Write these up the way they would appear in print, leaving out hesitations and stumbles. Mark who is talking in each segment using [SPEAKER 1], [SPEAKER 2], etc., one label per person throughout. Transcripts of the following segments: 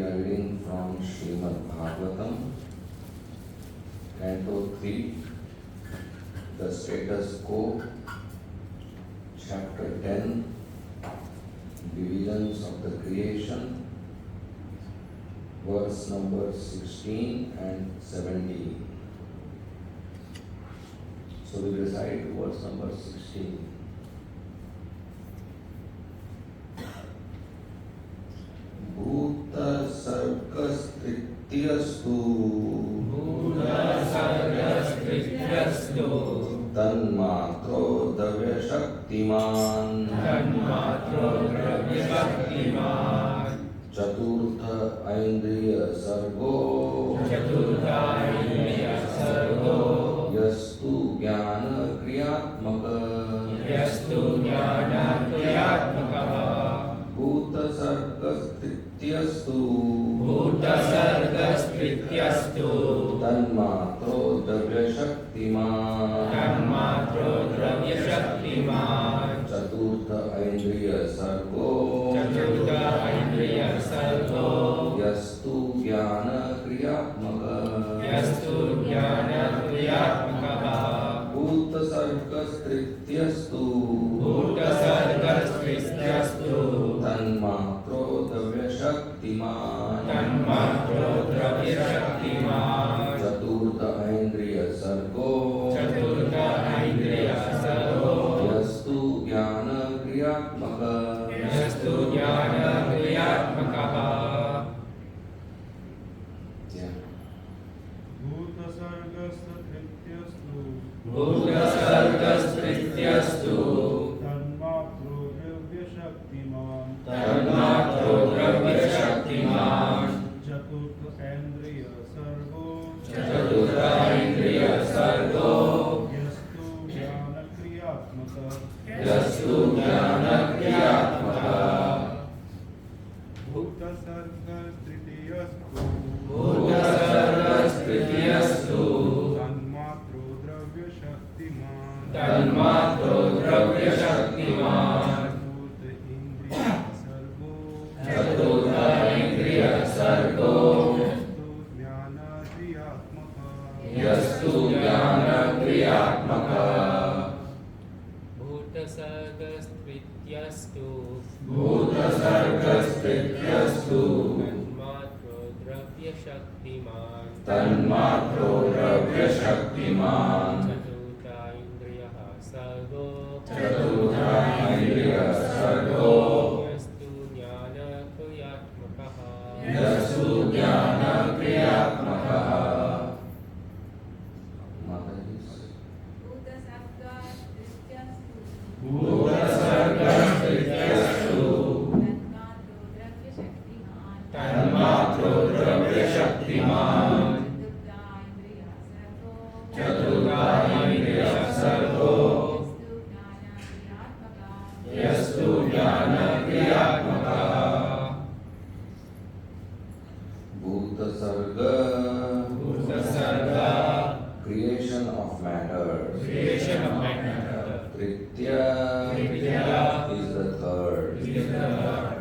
[SPEAKER 1] are reading from Srimad Bhagavatam, Canto 3, the status quo, Chapter 10, Divisions of the Creation, verse number 16 and 17. So we recite verse number 16.
[SPEAKER 2] भूतसर्गस्तृतीयस्तु
[SPEAKER 1] तन्मात्रो द्रव्यशक्तिमान् चतुर्थ ऐन्द्रिय सर्गो यस्तु ज्ञान क्रियात्मक
[SPEAKER 2] भूतसर्गस्तृतीयस्तु
[SPEAKER 1] तन्मात्रो द्रव्यशक्तिमान् चतुर्थ ऐन्द्रिय सर्गो यस्तु ज्ञान क्रियात्मक भूतसर्गस्तृतीयस्तु तन्मात्रो द्रव्यशक्तिमान् चतुर्थ ऐन्द्रिय सर्गो यस्तु ज्ञान क्रियात्मक
[SPEAKER 2] भूतसर्गस्तृतीयस्तु तन्मात्रो द्रव्यशक्तिमान् चतुर्थ ऐन्द्रिय सर्गो यस्तु ज्ञान क्रियात्मक भूतसर्गस्तृतीयस्तु तन्मात्रो द्रव्यशक्तिमान् चतुर्थ ऐन्द्रिय सर्गो यस्तु ज्ञान क्रियात्मक भूतसर्गस्तृतीयस्तु तन्मात्रो द्रव्यशक्तिमान् चतुर्थ ऐन्द्रिय सर्गो यस्तु ज्ञान क्रियात्मक भूतसर्गस्तृतीयस्तु तन्मात्रो द्रव्यशक्तिमान् चतुर्थ ऐन्द्रिय सर्गो यस्तु ज्ञान क्रियात्मक
[SPEAKER 1] भूतसर्ग creation of matter. Tritya is the third.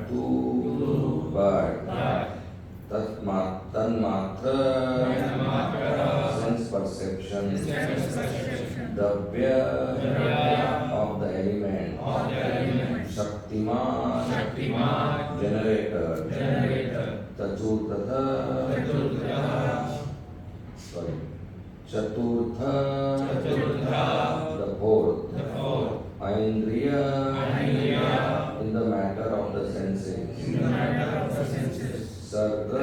[SPEAKER 1] Two, but. Tanmatra, sense perception. Dravya, of the element. Shaktiman, generator. Chaturtha, the fourth. Aindriya, in the matter of the senses. Sarga,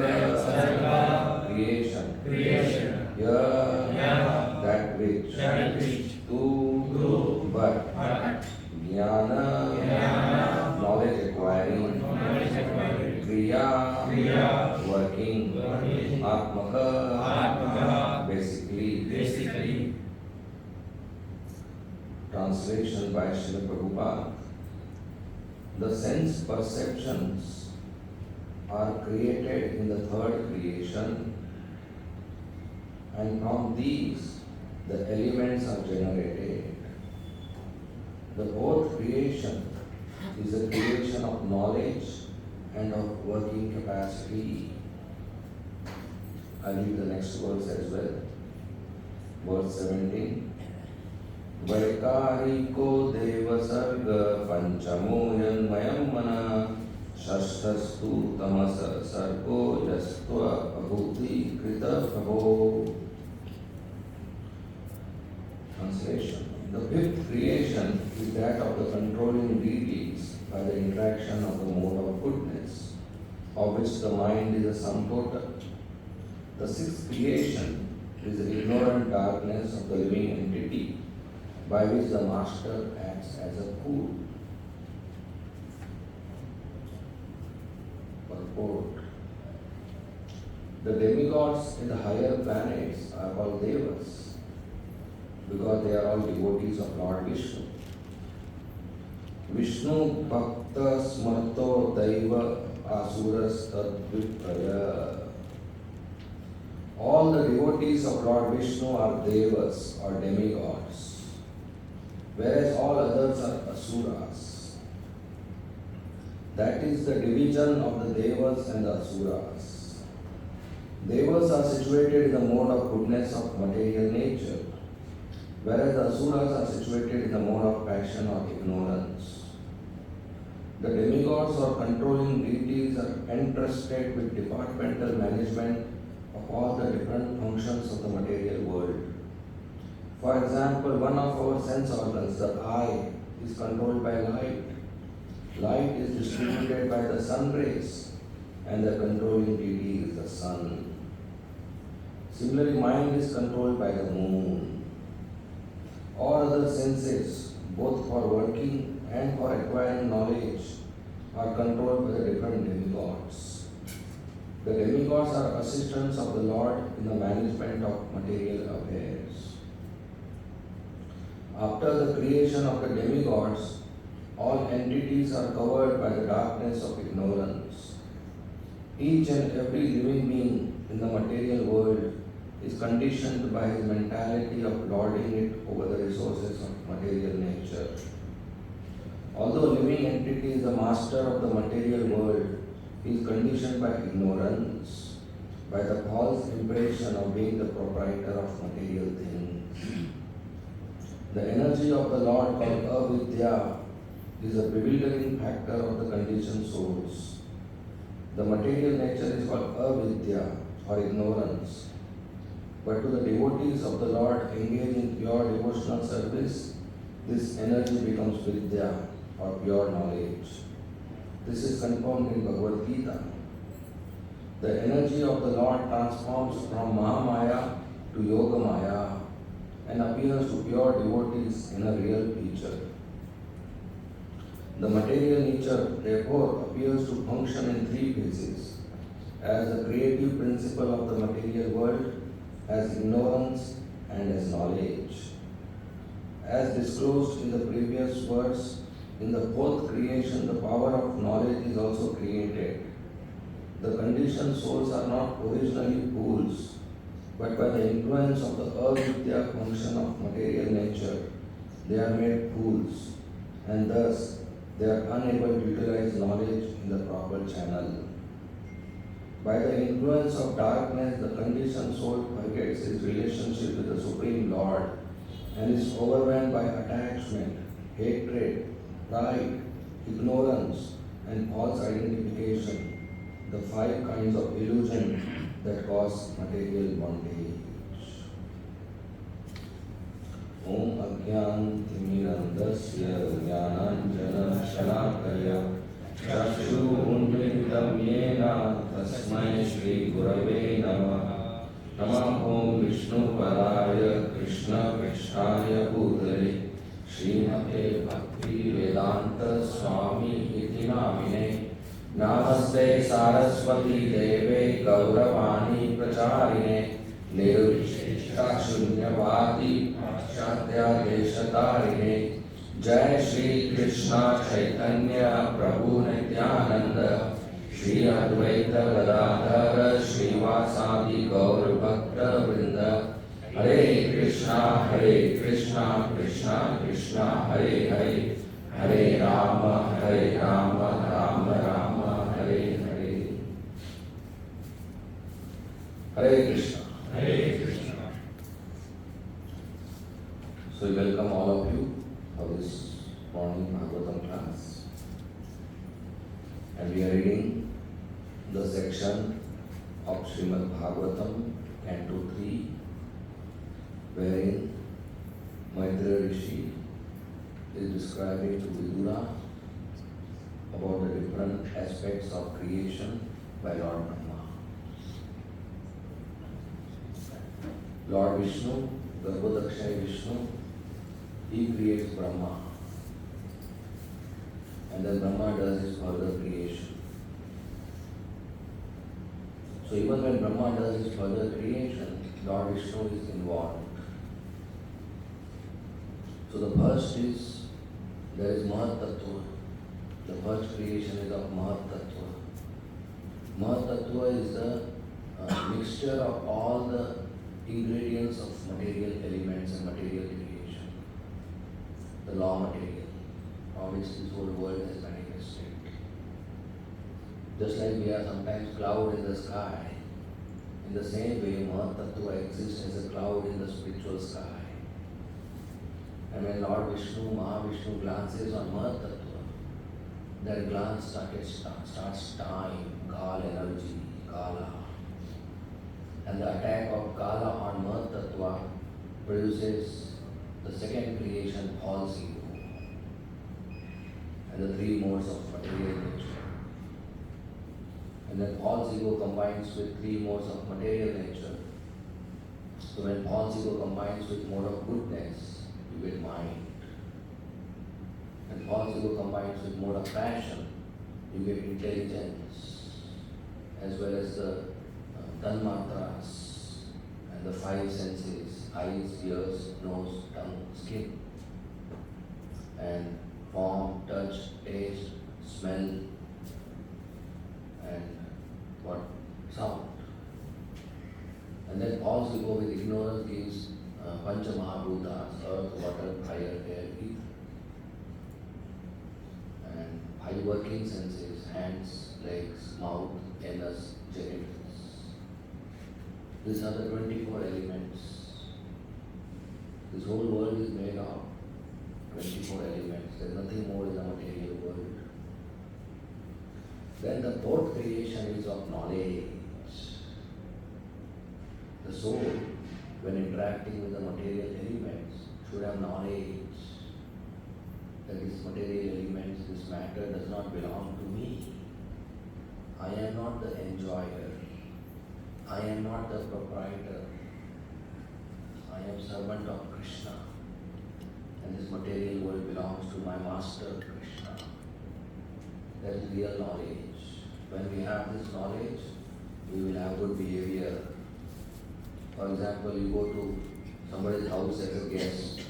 [SPEAKER 1] creation. That which. Tu, but. Jnana, knowledge acquiring. Kriya, working. Atmaka, basically. Translation by Srila Prabhupada. The sense perceptions are created in the third creation, and from these the elements are generated. The fourth creation is a creation of knowledge and of working capacity. I read the next verse as well. Verse 17. वैकारiko deva sarga panchamo yanmayam mana shashtastu tamasa sargo yastva abhuti krita prabho. Translation. The fifth creation is that of the controlling deities by the interaction of the mode of goodness, of which the mind is a sum total. The sixth creation is the ignorant darkness of the living entity, by which the master acts as a fool. Purport. The demigods in the higher planets are called devas because they are all devotees of Lord Vishnu. Vishnu Bhakta Smarto Daiva Asuras Tadvipraya. All the devotees of Lord Vishnu are devas or demigods, whereas all others are asuras. That is the division of the devas and the asuras. Devas are situated in the mode of goodness of material nature, whereas the asuras are situated in the mode of passion or ignorance. The demigods or controlling deities are entrusted with departmental management of all the different functions of the material world. For example, one of our sense organs, the eye, is controlled by light. Light is distributed by the sun rays, and the controlling deity is the sun. Similarly, mind is controlled by the moon. All other senses, both for working and for acquiring knowledge, are controlled by the different demigods. The demigods are assistants of the Lord in the management of material affairs. After the creation of the demigods, all entities are covered by the darkness of ignorance. Each and every living being in the material world is conditioned by his mentality of lording it over the resources of material nature. Although living entity is the master of the material world, he is conditioned by ignorance, by the false impression of being the proprietor of material things. The energy of the Lord called avidya is a bewildering factor of the conditioned souls. The material nature is called avidya or ignorance. But to the devotees of the Lord engaged in pure devotional service, this energy becomes vidya or pure knowledge. This is confirmed in Bhagavad Gita. The energy of the Lord transforms from Mahamaya to Yogamaya and appears to pure devotees in a real feature. The material nature, therefore, appears to function in three phases: as the creative principle of the material world, as ignorance, and as knowledge. As disclosed in the previous verse, in the fourth creation, the power of knowledge is also created. The conditioned souls are not originally fools, but by the influence of the avidya function of material nature, they are made fools, and thus they are unable to utilize knowledge in the proper channel. By the influence of darkness, the conditioned soul forgets his relationship with the Supreme Lord and is overwhelmed by attachment, hatred, pride, ignorance, and false identification, the five kinds of illusion that cause material bondage. Om Ajnantimirandasya Jnananjana Shalakaya Chakshurunmilitam Yena Tasmai Shri Gurave Namah. Namah Om Vishnu Padaya Krishna Krishnaya Bhutale Srimate Bhakti Vedanta Swami Iti Namine. Namaste Saraswati Deve Gauravani Pracharine Nirvisheshta Shunyavadi Paschatya Deshatarine. Jai Shri Krishna Chaitanya Prabhu Nityananda Shri Advaita Gadadhara Srivasadi Gaur Bhakta Vrinda. Hare Krishna Krishna Krishna Hare Hare, Hare Rama Rama Rama Hare Hare. Hare Krishna.
[SPEAKER 2] Hare Krishna.
[SPEAKER 1] So we welcome all of you for this morning Bhagavatam class. And we are reading the section of Srimad Bhagavatam, Canto 3, wherein Maitreya Rishi is describing to Vidura about the different aspects of creation by Lord Brahma. Lord Vishnu, Garbhodakshaya Vishnu, he creates Brahma. And then Brahma does his further creation. So even when Brahma does his further creation, Lord Vishnu is involved. So the first is, there is Mahat Tattva. The first creation is of Mahat Tattva. Mahat Tattva is the mixture of all the ingredients of material elements and material creation. The raw material from which this whole world has manifested. Just like we are sometimes cloud in the sky, in the same way Mahat Tattva exists as a cloud in the spiritual sky. And when Lord Vishnu, Mahavishnu glances on Mahat Tattva, that glance starts time, Kala energy, Kala. And the attack of Kala on Mahat Tattva produces the second creation, false ego, and the three modes of material nature. And then false ego combines with three modes of material nature. So when false ego combines with mode of goodness, you get mind. And false ego combines with mode of passion, you get intelligence, as well as the tanmatras and the five senses, eyes, ears, nose, tongue, skin, and form, touch, taste, smell, and what? Sound. And then false ego with ignorance gives Pancha Mahabhutas, earth, water, fire, air, ether. And five working senses, hands, legs, mouth, anus, genitals. These are the 24 elements. This whole world is made of 24 elements. There is nothing more in the material world. Then the fourth creation is of knowledge. The soul, when interacting with the material elements, should have knowledge that this material elements, this matter does not belong to me. I am not the enjoyer. I am not the proprietor. I am servant of Krishna. And this material world belongs to my master Krishna. That is real knowledge. When we have this knowledge, we will have good behavior. For example, you go to somebody's house as a guest.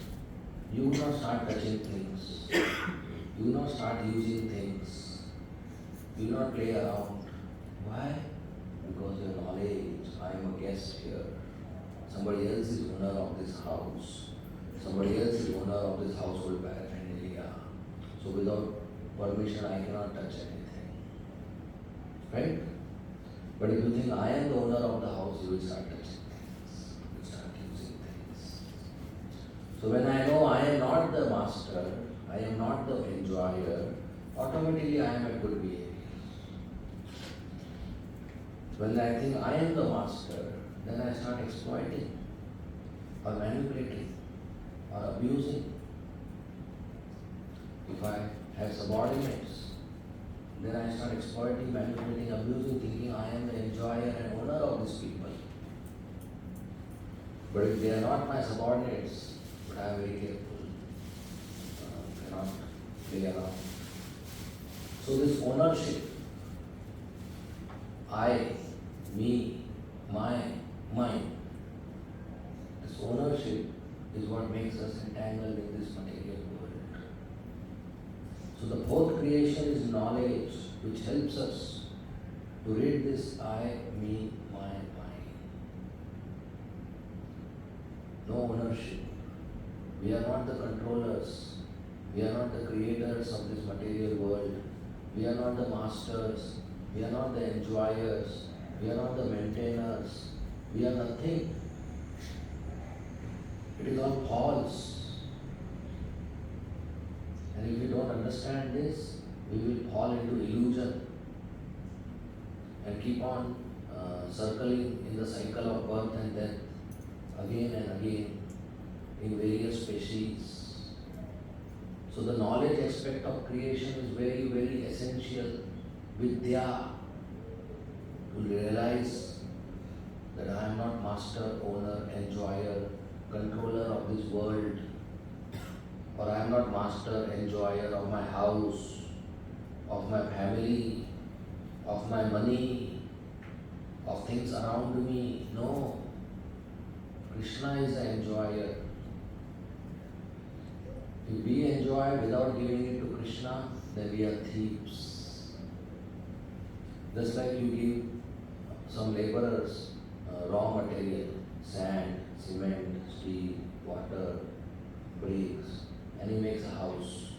[SPEAKER 1] You will not start touching things. You will not start using things. You will not play around. Why? Because your knowledge, I am a guest here. Somebody else is owner of this house. Somebody else is owner of this household paraphernalia. So without permission, I cannot touch anything. Right? But if you think I am the owner of the house, you will start touching things. You will start using things. So when I know I am not the master, I am not the enjoyer, automatically I am a good behavior. When I think I am the master, then I start exploiting or manipulating or abusing. If I have subordinates, then I start exploiting, manipulating, abusing, thinking I am the enjoyer and owner of these people. But if they are not my subordinates, but I am very careful, cannot play around. So this ownership, I, me, my, mine, this ownership is what makes us entangled in this material world. So the fourth creation is knowledge, which helps us to rid this I, me, my, mine. No ownership. We are not the controllers. We are not the creators of this material world. We are not the masters. We are not the enjoyers. We are not the maintainers. We are nothing. It is all false. And if we don't understand this, we will fall into illusion and keep on circling in the cycle of birth and death again and again in various species. So the knowledge aspect of creation is very, very essential. Vidya, to realize that I am not master, owner, enjoyer, controller of this world, or I am not master, enjoyer of my house, of my family, of my money, of things around me. No. Krishna is the enjoyer. If we enjoy without giving it to Krishna, then we are thieves. Just like you give some laborers raw material, sand, cement, steel, water, bricks, and he makes a house.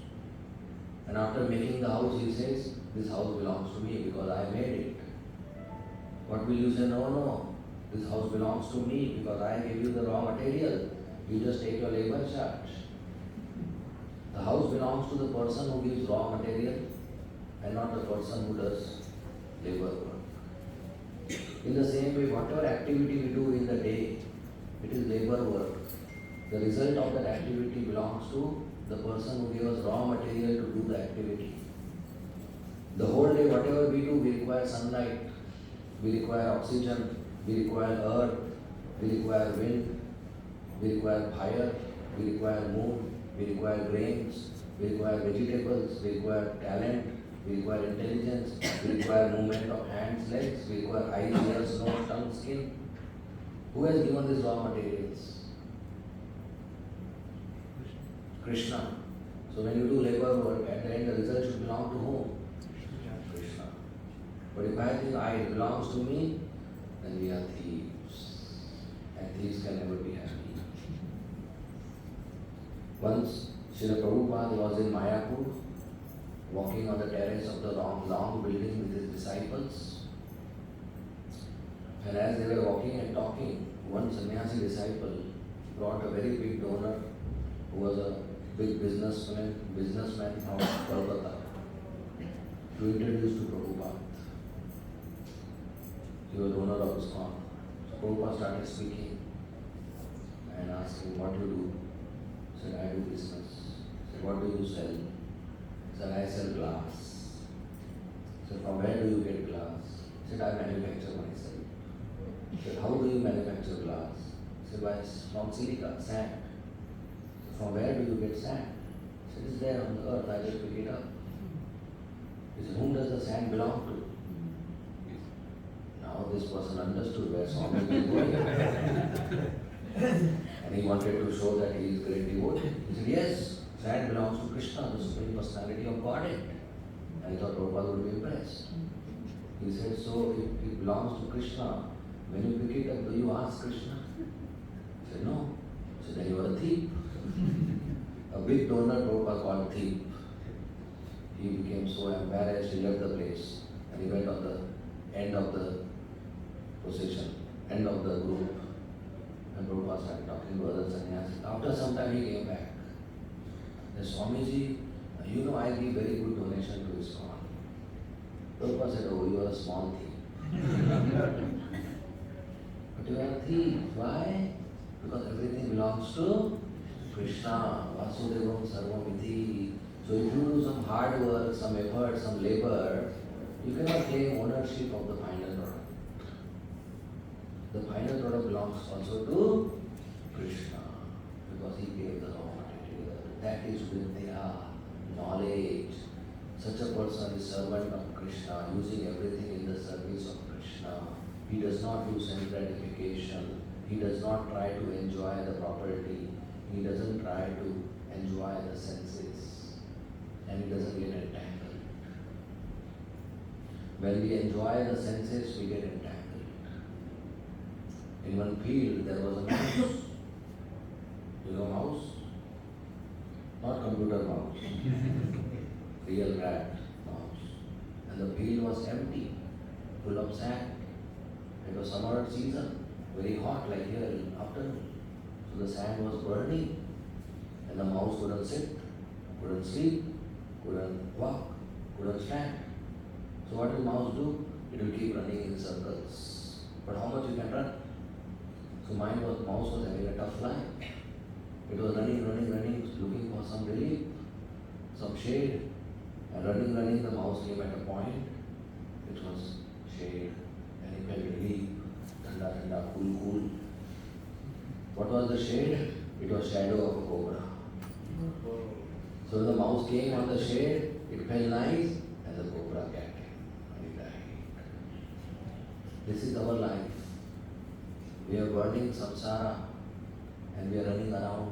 [SPEAKER 1] And after making the house, he says, this house belongs to me because I made it. What will you say? No, no, this house belongs to me because I gave you the raw material. You just take your labor charge. The house belongs to the person who gives raw material and not the person who does labor work. In the same way, whatever activity we do in the day, it is labor work. The result of that activity belongs to the person who gives us raw material to do the activity. The whole day, whatever we do, we require sunlight, we require oxygen, we require earth, we require wind, we require fire, we require moon, we require grains, we require vegetables, we require talent, we require intelligence, we require movement of hands, legs, we require eyes, ears, nose, tongue, skin. Who has given these raw materials? Krishna. So when you do labor work, at the end the result should belong to whom? Krishna. But if I think it belongs to me, then we are thieves. And thieves can never be happy. Once Srila Prabhupada was in Mayapur, walking on the terrace of the long building with his disciples. And as they were walking and talking, one sannyasi disciple brought a very big donor who was a big businessman from Kolkata to introduce to Prabhupada. He was owner of his farm. So Prabhupada started speaking and asked him, what you do? He said, I do business. He said, what do you sell? He said, I sell glass. He said, from where do you get glass? He said, I manufacture myself. He said, how do you manufacture glass? He said, from silica, sand. From where do you get sand? He said, it's there on the earth, I just pick it up. He said, whom does the sand belong to? Now this person understood where Swami is going. And he wanted to show that he is great devotee. He said, yes, sand belongs to Krishna, the Supreme Personality of Godhead. And he thought Prabhupada would be impressed. He said, so if it belongs to Krishna, when you pick it up, do you ask Krishna? He said, no. He said, then you are a thief. A big donor, Prabhupada called thief. He became so embarrassed, he left the place and he went on the end of the procession, end of the group. And Prabhupada started talking to other sannyasis. After some time he came back. The Swamiji, you know I give very good donation to his farm. Prabhupada said, oh, you are a small thief. But you are a thief. Why? Because everything belongs to Krishna. Vasudevam Sarvamiti. So if you do some hard work, some effort, some labor, you cannot claim ownership of the final product. The final product belongs also to Krishna because he gave the raw material. That is Vidya, knowledge. Such a person is servant of Krishna, using everything in the service of Krishna. He does not use sense gratification. He does not try to enjoy the property. He doesn't try to enjoy the senses. And he doesn't get entangled. When we enjoy the senses, we get entangled. In one field, there was a mouse. You know mouse? Not computer mouse. Real rat mouse. And the field was empty, full of sand. It was summer season, very hot like here in afternoon. So the sand was burning and the mouse couldn't sit, couldn't sleep, couldn't walk, couldn't stand. So what will mouse do? It will keep running in circles. But how much you can run? So mouse was having a tough life. It was running, looking for some relief, some shade. And running, the mouse came at a point. It was shade and it felt relief. Thanda, cool. What was the shade? It was shadow of a cobra. So when the mouse came on the shade, it felt nice, and the cobra cat came and it died. This is our life. We are burning samsara and we are running around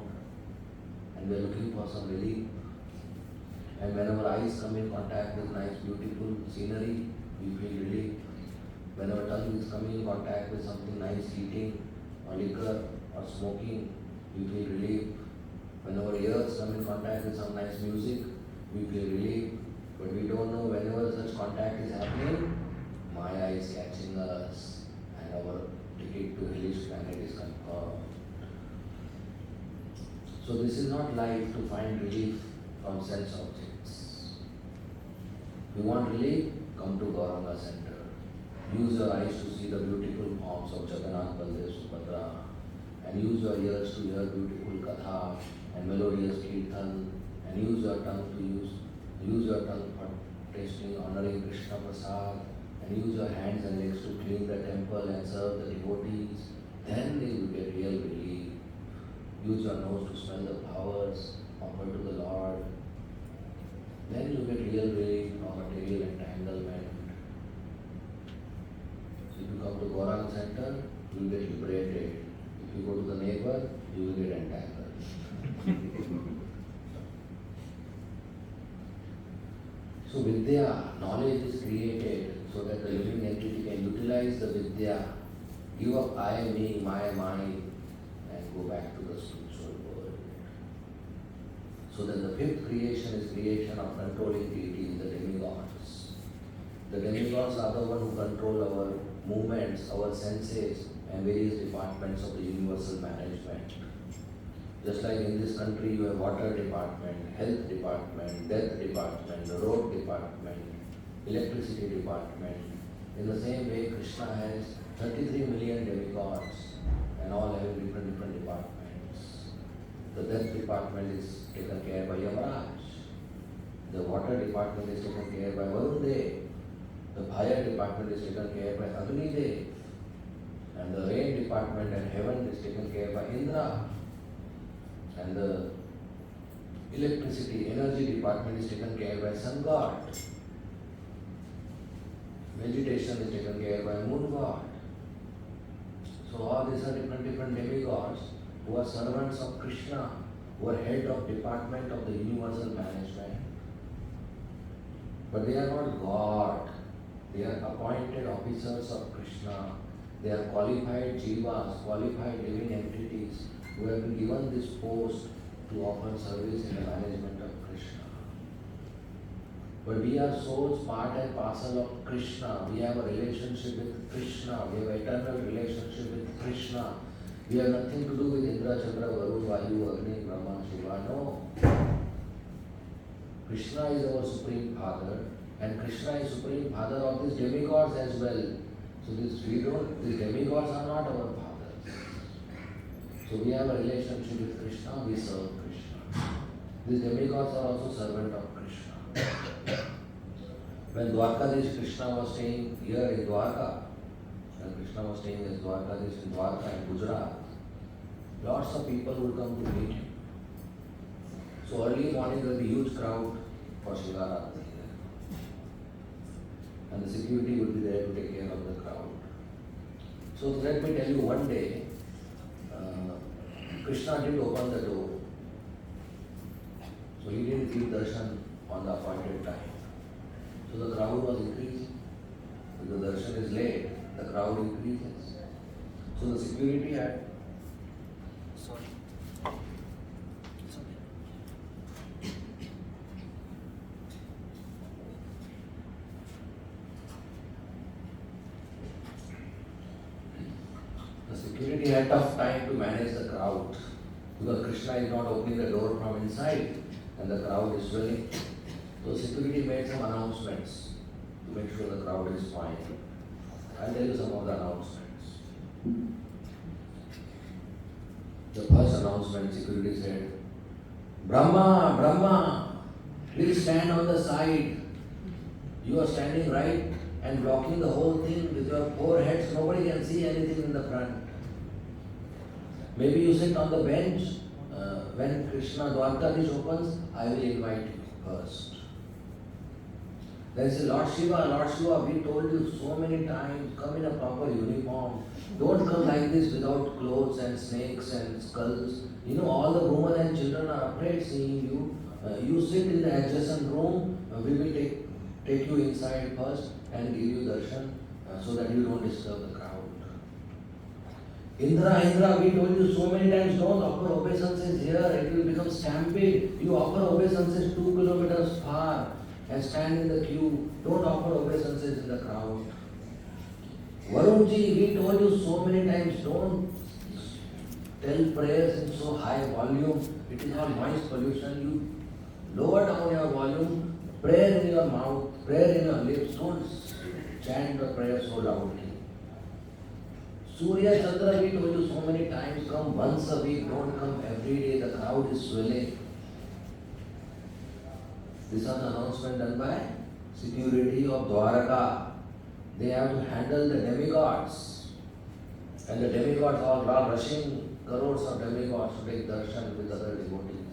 [SPEAKER 1] and we are looking for some relief. And whenever eyes come in contact with nice, beautiful scenery, we feel relief. Whenever tongue is coming in contact with something nice, eating or liquor or smoking, we feel relief. Whenever ears come in contact with some nice music, we feel relief. But we don't know whenever such contact is happening, Maya is catching us and our ticket to hellish planet is confirmed. So this is not life to find relief from sense objects. You want relief? Come to Gauranga Center. Use your eyes to see the beautiful forms of Jagannath, Baldev, Subhadra, and use your ears to hear beautiful katha and melodious kirtan, and use your tongue for tasting, honoring Krishna Prasad, and use your hands and legs to clean the temple and serve the devotees. Then they will get real relief. Use your nose to smell the flowers offered to the Lord. Then you get real relief from material entanglement. So if you come to Gauranga Center, you will get liberated. If you go to the neighbor, you will get entangled. So Vidya, knowledge is created so that the living entity can utilize the Vidya, give up I, me, my mind, and go back to the spiritual world. So then the fifth creation is creation of controlling deities, the demigods. The demigods are the one who control our movements, our senses, and various departments of the universal management. Just like in this country you have water department, health department, death department, the road department, electricity department. In the same way, Krishna has 33 million demigods and all have different departments. The death department is taken care by Yamaraj. The water department is taken care by Varun. The fire department is taken care by Agni Dev. And the rain department and heaven is taken care by Indra. And the electricity, energy department is taken care by Sun God. Vegetation is taken care by Moon God. So all these are different demigods who are servants of Krishna, who are head of department of the universal management. But they are not God. They are appointed officers of Krishna. They are qualified jivas, qualified living entities who have been given this post to offer service in the management of Krishna. But we are souls part and parcel of Krishna. We have a relationship with Krishna. We have an eternal relationship with Krishna. We have nothing to do with Indra, Chandra, Varun, Vayu, Agni, Brahma, Shiva. No. Krishna is our Supreme Father, and Krishna is Supreme Father of these demigods as well. So these demigods are not our fathers. So we have a relationship with Krishna, we serve Krishna. These demigods are also servants of Krishna. When Dwarkadish Krishna was staying here in Dwarka, when Krishna was staying as Dwarkadish in Dwarka and Gujarat, lots of people would come to meet him. So early morning there will be huge crowd for Shivaratri. And the security would be there to take care of the crowd. So let me tell you, one day, Krishna did open the door. So he didn't give darshan on the appointed time. So the crowd was increasing. If the darshan is late, the crowd increases. So the security had a tough time to manage the crowd. Because Krishna is not opening the door from inside and the crowd is swelling. So security made some announcements to make sure the crowd is fine. I'll tell you some of the announcements. The first announcement, security said, Brahma, Brahma, please stand on the side. You are standing right and blocking the whole thing with your four heads. Nobody can see anything in the front. Maybe you sit on the bench. When Krishna Dwarkadish opens, I will invite you first. Then say, Lord Shiva, we told you so many times, come in a proper uniform. Don't come like this without clothes and snakes and skulls. You know, all the women and children are afraid seeing you. You sit in the adjacent room. We will take you inside first and give you darshan so that you don't disturb the crowd. Indra, we told you so many times, don't offer obeisances here. It will become stampede. You offer obeisances 2 kilometers far and stand in the queue. Don't offer obeisances in the crowd. Varunji, we told you so many times, don't tell prayers in so high volume. It is all noise pollution. You lower down your volume, prayer in your mouth, prayer in your lips. Don't chant the prayer so loudly. Surya Chandra, we told you so many times, come once a week, don't come every day. The crowd is swelling. This is an announcement done by security of Dwaraka. They have to handle the demigods. And the demigods are all rushing, crores of demigods to take darshan with other devotees.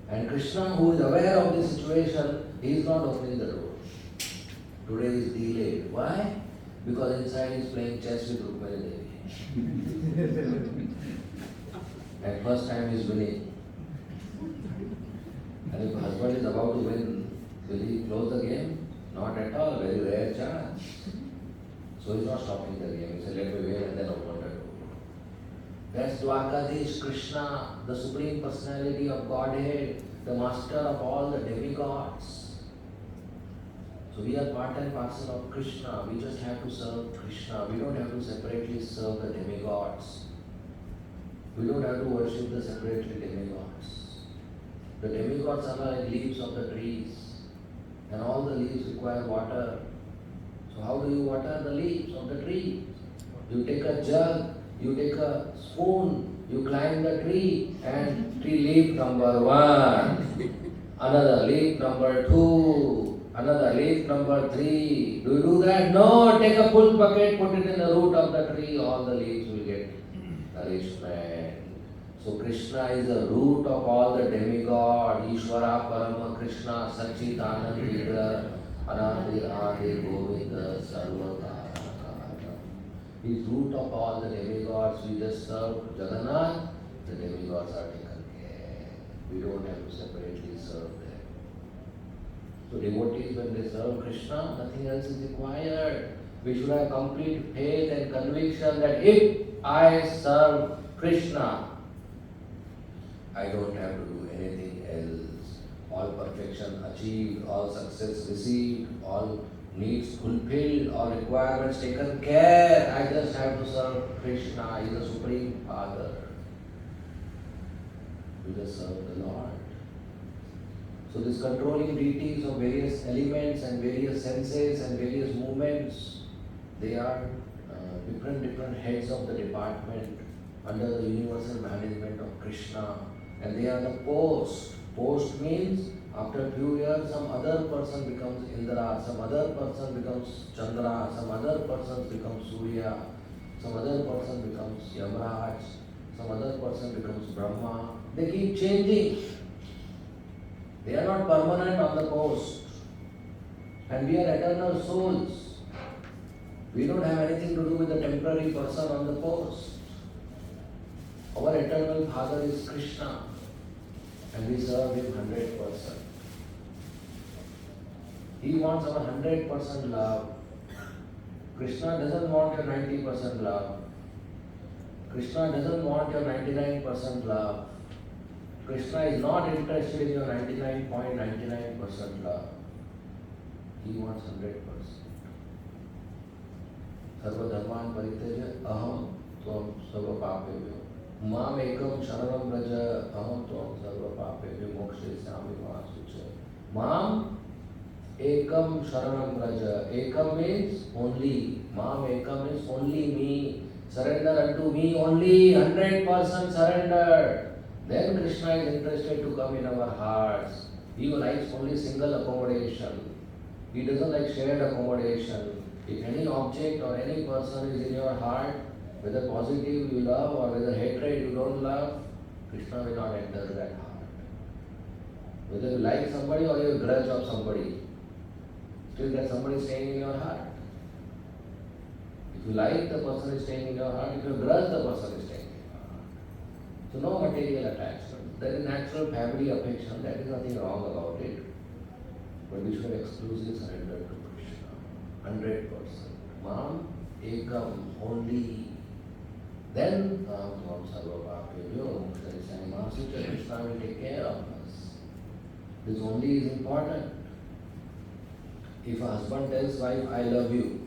[SPEAKER 1] And Krishna, who is aware of this situation, he is not opening the door. Today is delayed. Why? Because inside he is playing chess with Rukmini Devi. And first time he is winning. And if husband is about to win, will he close the game? Not at all, very rare chance. So he is not stopping the game. He said, let me win and then open the door. That's Dwarkadish Krishna, the Supreme Personality of Godhead, the master of all the demigods. So we are part and parcel of Krishna. We just have to serve Krishna. We don't have to separately serve the demigods. We don't have to worship the separately demigods. The demigods are like leaves of the trees. And all the leaves require water. So how do you water the leaves of the tree? You take a jug, you take a spoon, you climb the tree, and tree leaf number 1, another leaf number 2, another leaf number 3. Do you do that? No, take a full bucket, put it in the root of the tree, all the leaves will get nourishment. So Krishna is the root of all the demigods. Ishvara Parama Krishna Sachidanand Vidra Anandi Adi Govinda Sarvata. He is root of all the demigods. We just serve Jagannath, the demigods are taken care. We don't have to separately serve them. So devotees, when they serve Krishna, nothing else is required. We should have complete faith and conviction that if I serve Krishna, I don't have to do anything else. All perfection achieved, all success received, all needs fulfilled, all requirements taken care. I just have to serve Krishna. He is the Supreme Father. We just serve the Lord. So these controlling deities of various elements and various senses and various movements, they are different heads of the department under the universal management of Krishna. And they are the post. Post means after a few years some other person becomes Indra, some other person becomes Chandra, some other person becomes Surya, some other person becomes Yamraj, some other person becomes Brahma. They keep changing. They are not permanent on the post. And we are eternal souls. We don't have anything to do with the temporary person on the post. Our eternal Father is Krishna. And we serve Him 100%. He wants our 100% love. Krishna doesn't want your 90% love. Krishna doesn't want your 99% love. Krishna is not interested in your 99.99% love. He wants 100%. Sarva dharman parityaja aham tvam sarva papevyo Mam ekam sharanam braja aham tvam sarva papebhyo mokshayasami ma suche. Mam ekam sharanam braja. Ekam means only. Mam ekam is only me. Surrender unto me only. 100% surrender. Then Krishna is interested to come in our hearts. He likes only single accommodation. He doesn't like shared accommodation. If any object or any person is in your heart, whether positive you love or whether hatred you don't love, Krishna will not enter that heart. Whether you like somebody or you grudge of somebody, still that somebody is staying in your heart. If you like, the person is staying in your heart. If you grudge, the person is staying in your heart. So no material attachment. There is natural family affection. There is nothing wrong about it. But we should exclusively surrender to Krishna. 100%. Mam ekam only. Then Krishna will take care of us. This only is important. If a husband tells wife, I love you,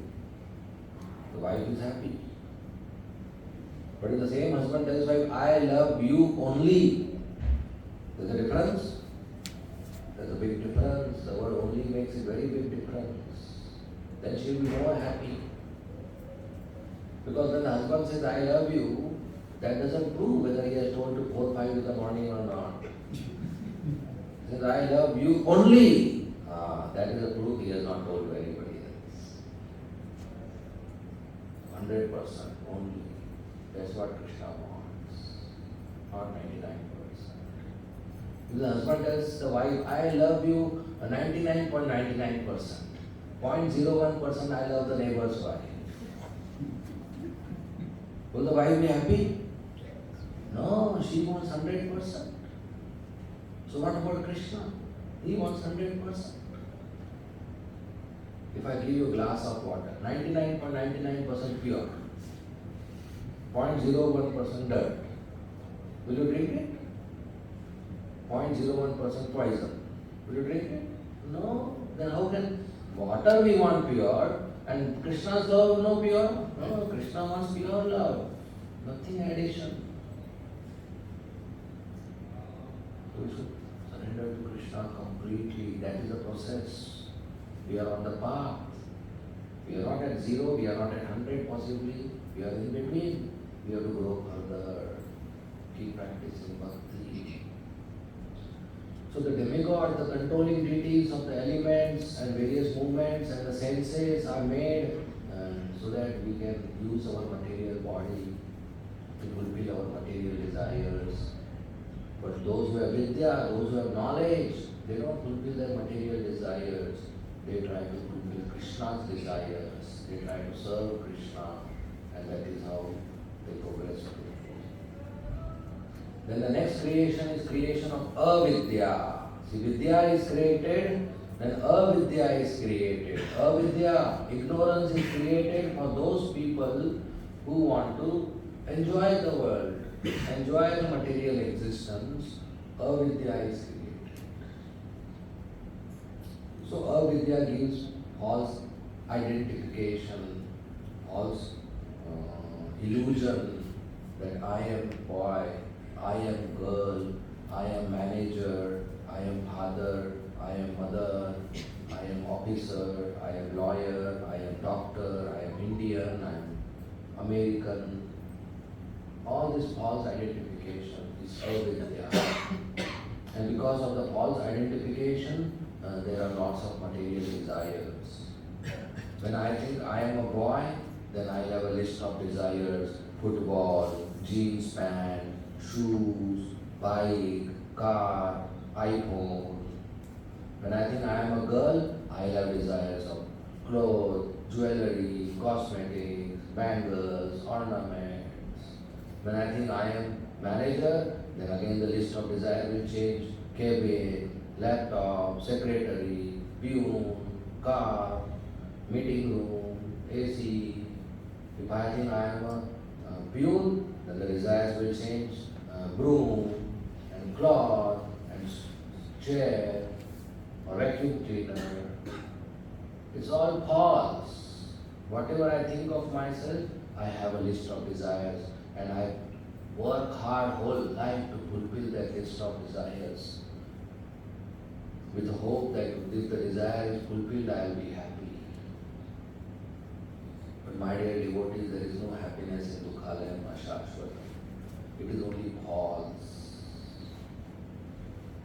[SPEAKER 1] the wife is happy. But if the same husband tells wife, I love you only, there's a difference. There's a big difference. The word only makes a very big difference. Then she will be more happy. Because when the husband says, I love you, that doesn't prove whether he has told to 4 5 in the morning or not. He says, I love you only. That is a proof he has not told to anybody else. 100% only. That's what Krishna wants. Not 99%. If the husband tells the wife, I love you 99.99%. 0.01% I love the neighbor's wife. Will the wife be happy? No, she wants 100%. So what about Krishna? He wants 100%. If I give you a glass of water, 99.99% pure, 0.01% dirt, will you drink it? 0.01% poison, will you drink it? No. Then how can water we want pure and Krishna's love no pure? No, Krishna wants pure love, nothing addition. We should surrender to Krishna completely. That is the process. We are on the path. We are not at 0, we are not at 100 possibly. We are in between. We have to grow further. Keep practicing bhakti. So the demigod, the controlling deities of the elements and various movements and the senses are made so that we can use our material body to fulfill our material desires. But those who have vidya, those who have knowledge, they don't fulfill their material desires. They try to fulfill Krishna's desires. They try to serve Krishna, and that is how they progress. Then the next creation is creation of avidya. See, vidya is created, then avidya is created. Avidya, ignorance, is created for those people who want to enjoy the world, enjoy the material existence. Avidya is created. So avidya gives false identification, false illusion that I am boy, I am girl, I am manager, I am father, I am mother, I am officer, I am lawyer, I am doctor, I am Indian, I am American. All this false identification is avidya. And because of the false identification, there are lots of material desires. When I think I am a boy, then I have a list of desires: football, jeans pant, shoes, bike, car, iPhone. When I think I am a girl, I have desires of clothes, jewelry, cosmetics, bangles, ornaments. When I think I am manager, then again the list of desires will change: cabin, laptop, secretary, peon, car, meeting room, AC. If I think I am a peon, then the desires will change: broom and cloth and chair or vacuum cleaner. It's all false. Whatever I think of myself, I have a list of desires and I work hard whole life to fulfill their list of desires with the hope that if the desire is fulfilled, I will be happy. But my dear devotees, there is no happiness in Dukhalayam Ashashvatam. It is only false.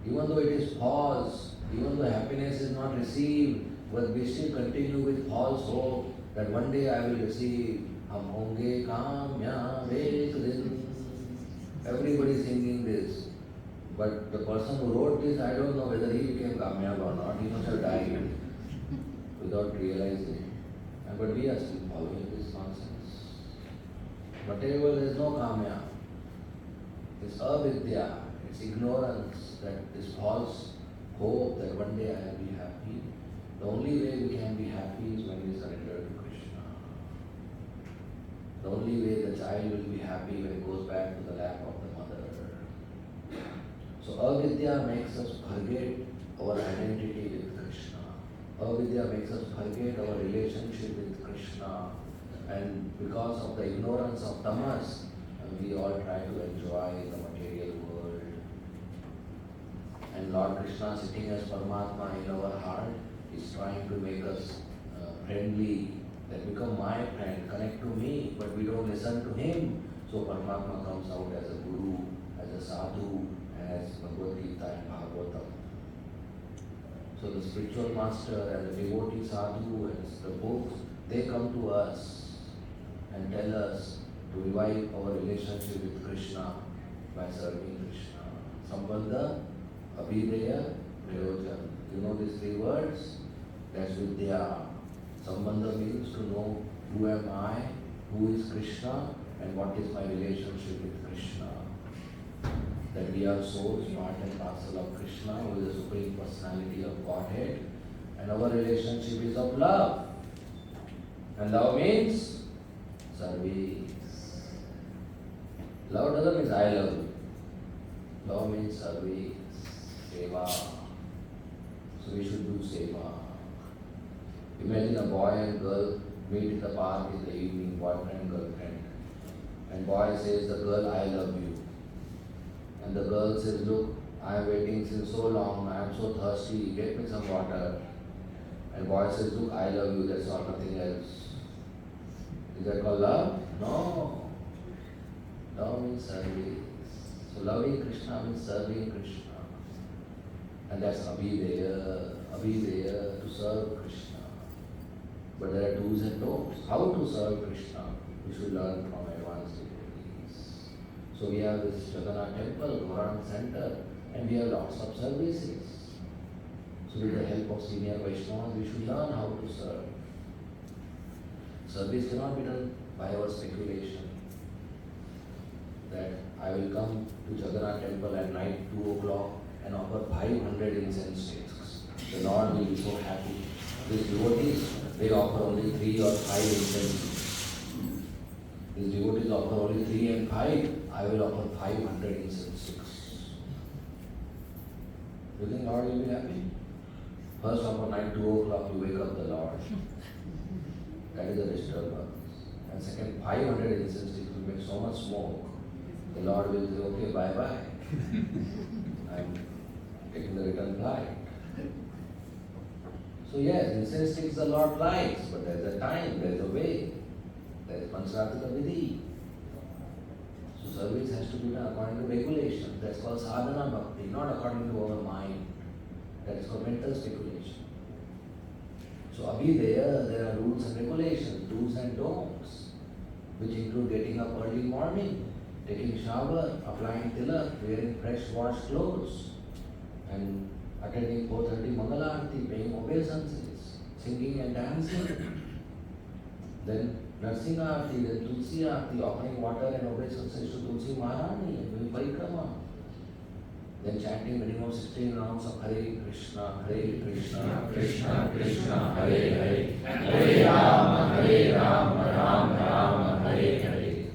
[SPEAKER 1] Even though it is false, even though happiness is not received, but we still continue with false hope that one day I will receive. Hum honge kamyab ek din. Everybody is singing this. But the person who wrote this, I don't know whether he became kamyab or not. He must have died without realizing. But we are still following this nonsense. Whatever, there is no kamyab. It's avidya, it's ignorance, that this false hope that one day I will be happy. The only way we can be happy is when we surrender to Krishna. The only way the child will be happy when it goes back to the lap of the mother. So avidya makes us forget our identity with Krishna. Avidya makes us forget our relationship with Krishna. And because of the ignorance of tamas, we all try to enjoy the material world. And Lord Krishna, sitting as Paramatma in our heart, is trying to make us friendly, that become my friend, connect to me, but we don't listen to him. So Paramatma comes out as a guru, as a sadhu, as Bhagavad Gita and Bhagavatam. So the spiritual master and the devotee sadhu and the books, they come to us and tell us to revive our relationship with Krishna by serving Krishna. Sambandha, Abhideya, Prayojan. You know these three words? That's Vidya. Sambandha means to know who am I, who is Krishna, and what is my relationship with Krishna. That we are souls, part and parcel of Krishna, who is the Supreme Personality of Godhead, and our relationship is of love. And love means service. Love doesn't mean I love you. Love means service, seva. So we should do seva. Imagine a boy and girl meet in the park in the evening, boyfriend and girlfriend. And boy says, the girl, I love you. And the girl says, look, I am waiting since so long, I am so thirsty, get me some water. And boy says, look, I love you, that's all, nothing else. Is that called love? No. Love means service. So loving Krishna means serving Krishna. And that's Abhideya, Abhideya, to serve Krishna. But there are do's and don'ts. How to serve Krishna? We should learn from advanced devotees. So we have this Jagannath temple, Goran center, and we have lots of services. So with the help of senior Vaishnavas, we should learn how to serve. Service cannot be done by our speculation. That I will come to Jagannath temple at night 2 o'clock and offer 500 incense sticks. The Lord will be so happy. These devotees, they offer only 3 or 5 incense. These devotees offer only 3 and 5. I will offer 500 incense sticks. Do you think Lord will be happy? First of all, night 2 o'clock you wake up the Lord. That is a disturbance. And second, 500 incense sticks will make so much smoke. The Lord will say, okay, bye-bye. I'm taking the return flight. So yes, incense sticks the Lord likes, but there is a time, there is a way. There is Pancharatika Vidhi. So service has to be done according to regulation. That's called sadhana bhakti, not according to our mind. That is called mental speculation. So Abhideya, there are rules and regulations, do's and don'ts, which include getting up early morning, taking shower, applying tilak, wearing fresh washed clothes, and attending 4:30 Mangalarti, paying obeisances, singing and dancing. Then Narsingha Arti, then Tulsi Arti, offering water and obeisances to Tulsi Maharani and doing parikrama. Then chanting minimum 16 rounds of Hare Krishna, Krishna Krishna, Hare Hare, Hare Rama, Rama Rama, Hare Hare.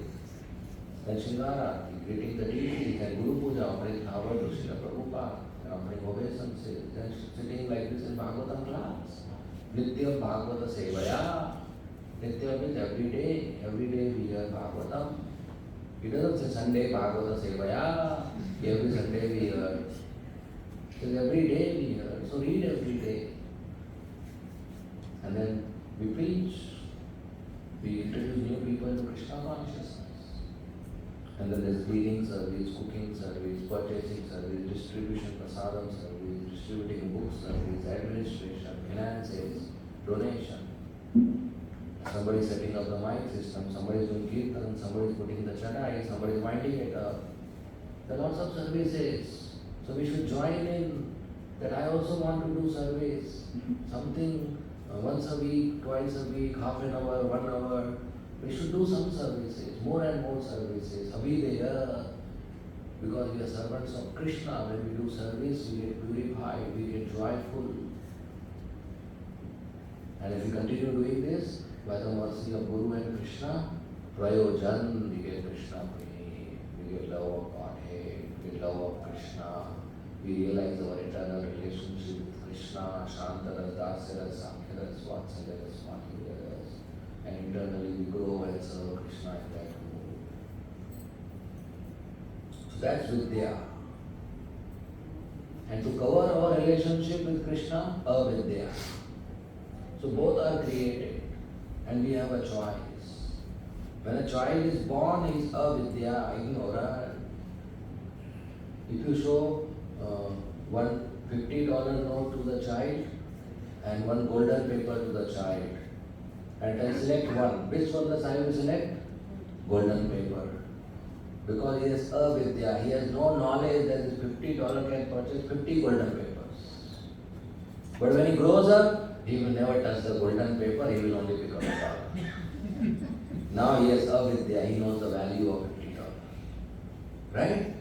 [SPEAKER 1] Then Shingarati, greeting the deities and Guru Puja, offering flower to Srila Prabhupada and offering obeisances. Then sitting like this in Bhagavatam class. Nityam Bhagavata Sevaya. Nityam means every day we hear Bhagavatam. He doesn't say Sunday Bhagavata Sevaya, every Sunday we hear. He says every day we hear. So read every day. And then we preach. We introduce new people to Krishna consciousness. And then there's cleaning service, cooking service, purchasing service, distribution, prasadam service, distributing books service, administration, finances, donation. Somebody setting up the mic system, somebody is doing kirtan, somebody is putting the chadai, somebody is winding it up. There are lots of services. So we should join in that I also want to do service. Something once a week, twice a week, half an hour, 1 hour. We should do some services, more and more services. Abhideya, because we are servants of Krishna. When we do service, we get purified, we get joyful. And if we continue doing this, by the mercy of Guru and Krishna, Prayojan, we get Krishna prem, we get love of Godhead, we get love of Krishna, we realize our eternal relationship with Krishna, Shantaras, Dasyaras, Sankyaras, Vatsalyaras, Mahiryaras, and internally we grow and serve Krishna in that mood. So that's Vidya. And to cover our relationship with Krishna, Avidya. So both are created. And we have a choice. When a child is born, he is avidya, ignorant. If you show one $50 note to the child and one golden paper to the child, and then select one, which one the child will select? Golden paper. Because he has avidya, he has no knowledge that this $50 can purchase 50 golden papers. But when he grows up, he will never touch the golden paper, he will only pick up $1. Now he has avidya, he knows the value of $50. Right?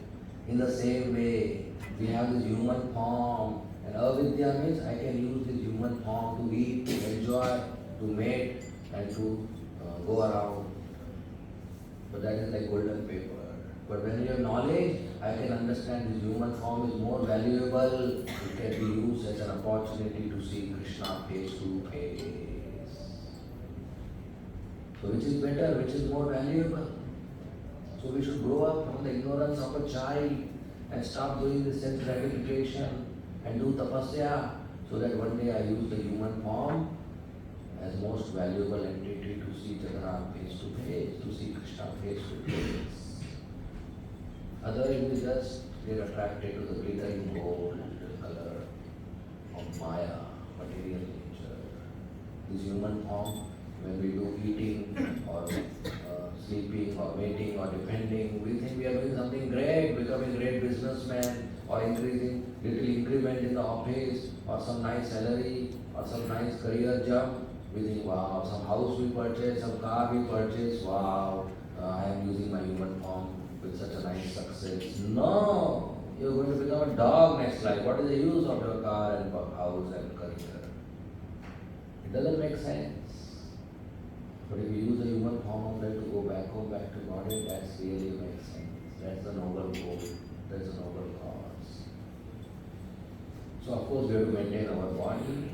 [SPEAKER 1] In the same way, we have this human form, and avidya means I can use this human form to eat, to enjoy, to mate, and to go around. But that is like golden paper. But when you have knowledge, I can understand this human form is more valuable. It can be used as an opportunity to see Krishna face to face. So which is better, which is more valuable? So we should grow up from the ignorance of a child and stop doing this sense gratification and do tapasya, so that one day I use the human form as most valuable entity to see Jagannath face to face, to see Krishna face to face. Otherwise, we just get attracted to the glittering gold color of Maya, material nature. This human form, when we do eating or sleeping or mating or defending, we think we are doing something great, becoming a great businessman or increasing little increment in the office or some nice salary or some nice career jump. We think, wow, some house we purchase, some car we purchase, wow, I am using my human form with such a nice success. No, you're going to become a dog next life. What is the use of your car and house and career? It doesn't make sense. But if you use the human form of life to go back home, back to body, that's really makes sense. That's the noble goal. That's the noble cause. So of course we have to maintain our body.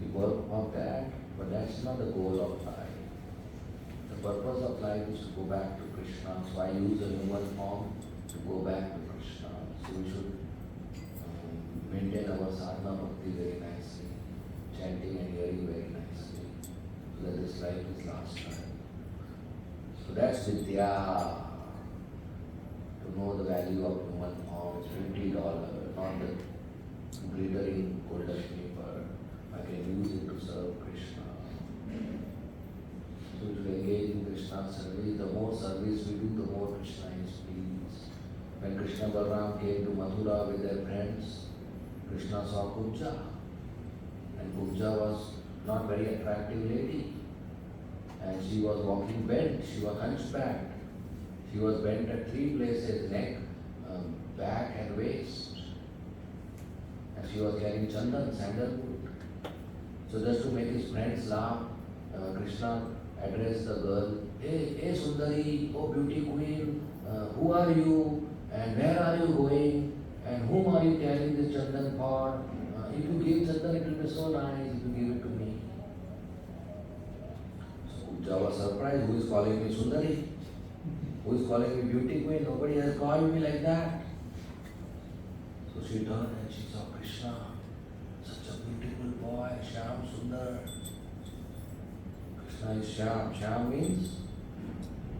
[SPEAKER 1] We work on that, but that's not the goal of life. The purpose of life is to go back to Krishna. So I use the human form to go back to Krishna. So we should maintain our sadhana bhakti very nicely, chanting and hearing very nicely, so that this life is last time. So that's Vidya. To know the value of human form is $50, not the glittering golden paper. I can use it to serve Krishna. So to engage in Krishna's service, the more service we do, the more Krishna is pleased. When Krishna Balaram came to Mathura with their friends, Krishna saw Kunja. And Kunja was not very attractive lady. And she was walking bent, she was hunchbacked. She was bent at 3 places, neck, back and waist. And she was carrying chandan, sandalwood. So just to make his friends laugh, Krishna addressed the girl, hey Sundari, oh beauty queen, who are you and where are you going and whom are you carrying this chandan for? If you give chandan, it will be so nice if you give it to me. So Kunja was surprised, who is calling me Sundari? Who is calling me beauty queen? Nobody has called me like that. So she turned and she saw Krishna, such a beautiful boy, Shyam Sundar. Krishna is Shyam. Shyam means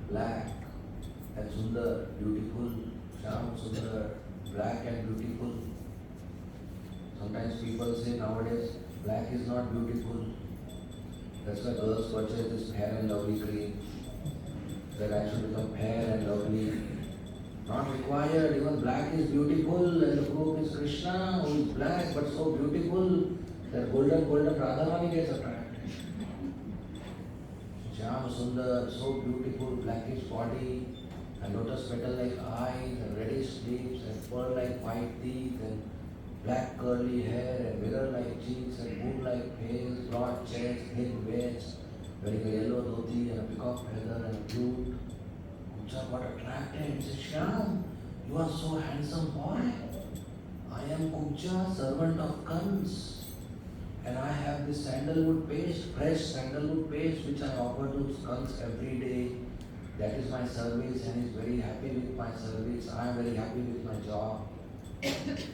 [SPEAKER 1] black, and Sundar, beautiful. Shyam Sundar, black and beautiful. Sometimes people say nowadays, black is not beautiful. That's why girls purchase this fair and lovely cream. That I should become fair and lovely. Not required, even black is beautiful and the proof is Krishna who is black but so beautiful that golden Radharani gets attracted. Shyam Sundar, so beautiful, blackish body and lotus petal like eyes and reddish lips and pearl like white teeth and black curly hair and mirror like cheeks and moon like face, broad chest, thin waist, wearing a yellow dhoti and a peacock feather and a flute. Kucha got attracted. He said, Shyam, you are so handsome boy. I am Kubja, servant of Kans. And I have this sandalwood paste, fresh sandalwood paste, which I offer to Kans every day. That is my service and he is very happy with my service. I am very happy with my job.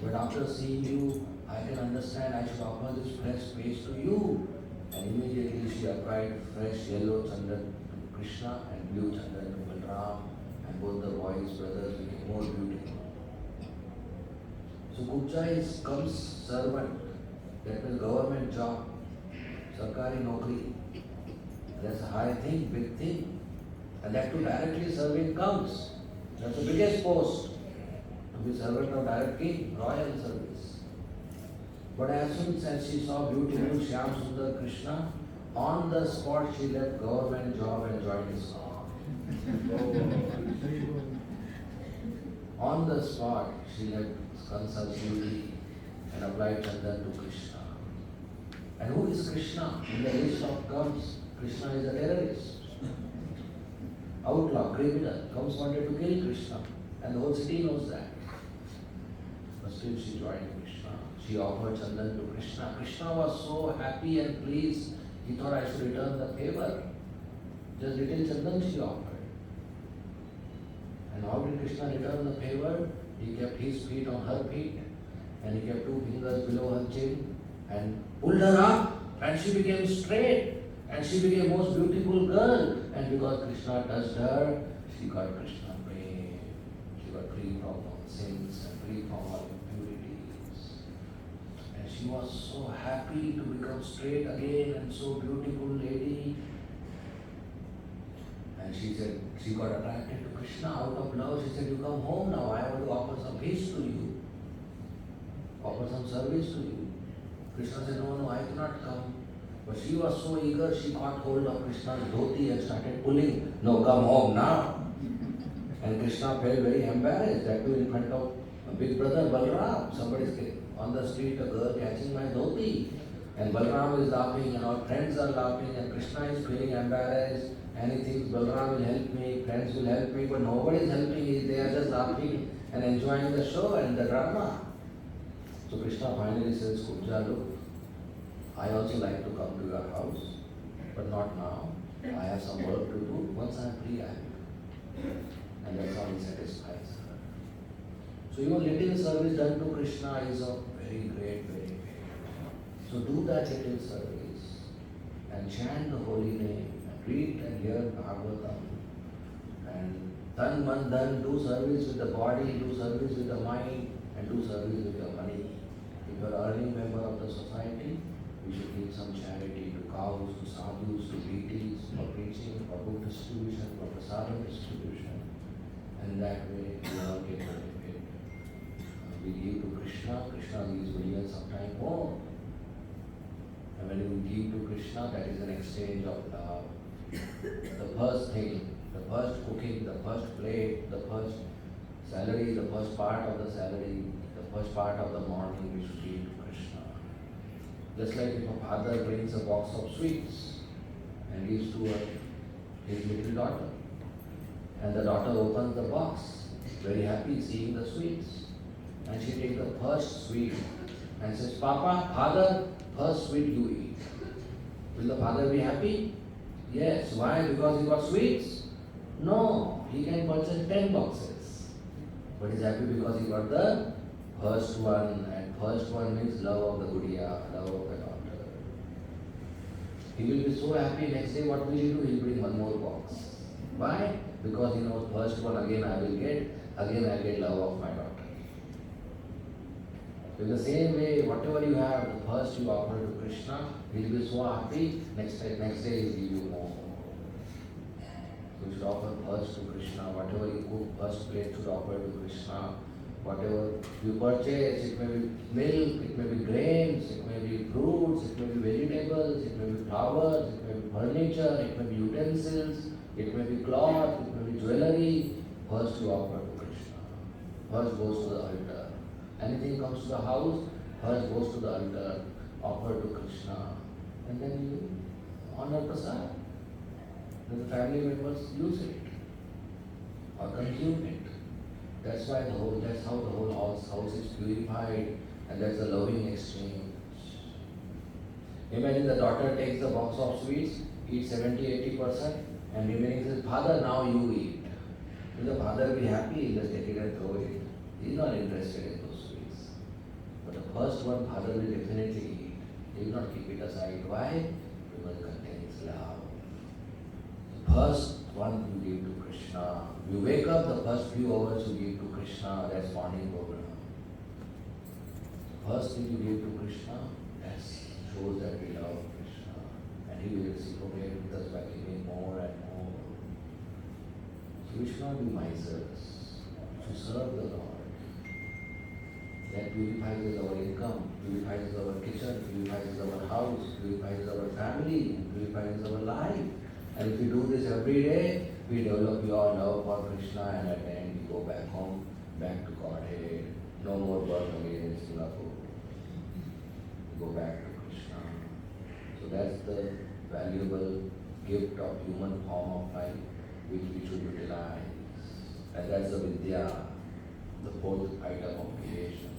[SPEAKER 1] But after seeing you, I can understand I should offer this fresh paste to you. And immediately she applied fresh yellow chandan to Krishna and blue chandan to Balram, and both the boys, brothers became more beautiful. So Kubja is comes servant, that means government job, Sarkari Nokri. That's a high thing, big thing. And that too directly serving comes. That's the biggest post. To be servant of direct king, royal service. But as soon as she saw beautiful Shyam Sundar Krishna, on the spot she left government job and joined his On the spot she left Kansa's duty and applied Chandan to Krishna. And who is Krishna? In the list of comes, Krishna is a terrorist. Outlaw, criminal, comes wanted to kill Krishna. And the whole city knows that. But still she joined Krishna. She offered Chandan to Krishna. Krishna was so happy and pleased, he thought I should return the favor. Just little Chandan she offered. And how did Krishna return the favor? He kept his feet on her feet and he kept two fingers below her chin and pulled her up and she became straight and she became most beautiful girl. And because Krishna touched her, she got Krishna prem. She got free from all sins and free from all impurities. And she was so happy to become straight again and so beautiful lady. And she said, she got attracted to Krishna out of love. She said, you come home now, I want to offer some peace to you. Offer some service to you. Krishna said, no, I cannot come. But she was so eager, she caught hold of Krishna's dhoti and started pulling. No, come home now. And Krishna felt very embarrassed, that too in front of a big brother Balram. Somebody's on the street, a girl catching my dhoti. And Balram is laughing and all friends are laughing and Krishna is feeling embarrassed. And he thinks Balram will help me, friends will help me, but nobody is helping me. They are just laughing and enjoying the show and the drama. So Krishna finally says, Kubja, look, I also like to come to your house, but not now. I have some work to do. Once I am free, I will. And that's how he satisfies her. So even little service done to Krishna is of very great, very great. So do that little service and chant the holy name and read and hear Bhagavatam. And tan man dhan, do service with the body, do service with the mind, and do service with your money. If you are earning member of the society, we should give some charity to cows, to sadhus, to deities, for preaching, for book distribution, for prasadam distribution. And that way we all get benefit. We give to Krishna, Krishna gives millions of times more. And when you give to Krishna, that is an exchange of love. The first thing, the first cooking, the first plate, the first salary, the first part of the salary, the first part of the morning we should give to Krishna. Just like if a father brings a box of sweets and gives to his little daughter. And the daughter opens the box, very happy seeing the sweets. And she takes the first sweet and says, Papa, father, first sweet you eat. Will the father be happy? Yes. Why? Because he got sweets? No. He can purchase 10 boxes. But he's happy because he got the first one. And first one means love of the Gudiya, love of the daughter. He will be so happy. Next day what will he do? He will bring one more box. Why? Because he knows first one again I will get, again I get love of my daughter. In the same way, whatever you have, the first you offer to Krishna, he will be so happy, next day he will give you more. So you should offer first to Krishna, whatever you cook, first plate should offer to Krishna. Whatever you purchase, it may be milk, it may be grains, it may be fruits, it may be vegetables, it may be flowers, it may be furniture, it may be utensils, it may be cloth, it may be jewelry. First you offer to Krishna. First goes to the altar. Anything comes to the house, first goes to the altar, offer to Krishna, and then you honor prasad. Then the family members use it or consume it. That's how the whole house is purified, and that's the loving exchange. Imagine the daughter takes the box of sweets, eats 70-80%, and remaining says, "Father, now you eat." Will the father be happy? He'll just take it and throw it. He's not interested in those sweets. But the first one, father will definitely eat. He will not keep it aside. Why? Because it contains love. The first one you give to Krishna. You wake up, the first few hours you give to Krishna. That's morning program. First thing you give to Krishna, that shows that we love Krishna. And he will reciprocate with us by giving more and more. So we should not be misers. To serve the Lord. That purifies our income, purifies our kitchen, purifies our house, purifies our family, purifies our life. And if we do this every day, we develop your love for Krishna, and at the end we go back home, back to Godhead. No more birth again in Singapore. We go back to Krishna. So that's the valuable gift of human form of life which we should utilize. And that's the Vidya, the fourth item of creation.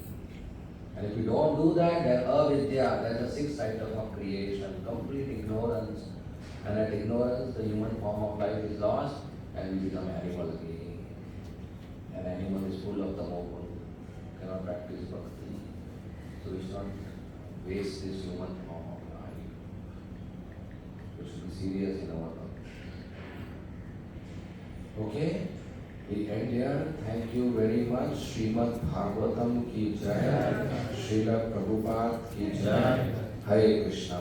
[SPEAKER 1] And if you don't do that, then avidya, that's the sixth item of creation, complete ignorance. And at ignorance, the human form of life is lost, and we become animal again. An animal is full of the mokul, cannot practice bhakti. So we should not waste this human form of life. We should be serious in our bhakti. Okay? We end here. Thank you very much. Srimad Bhagavatam ki jai. Srila Prabhupada ki jai. Hare Krishna.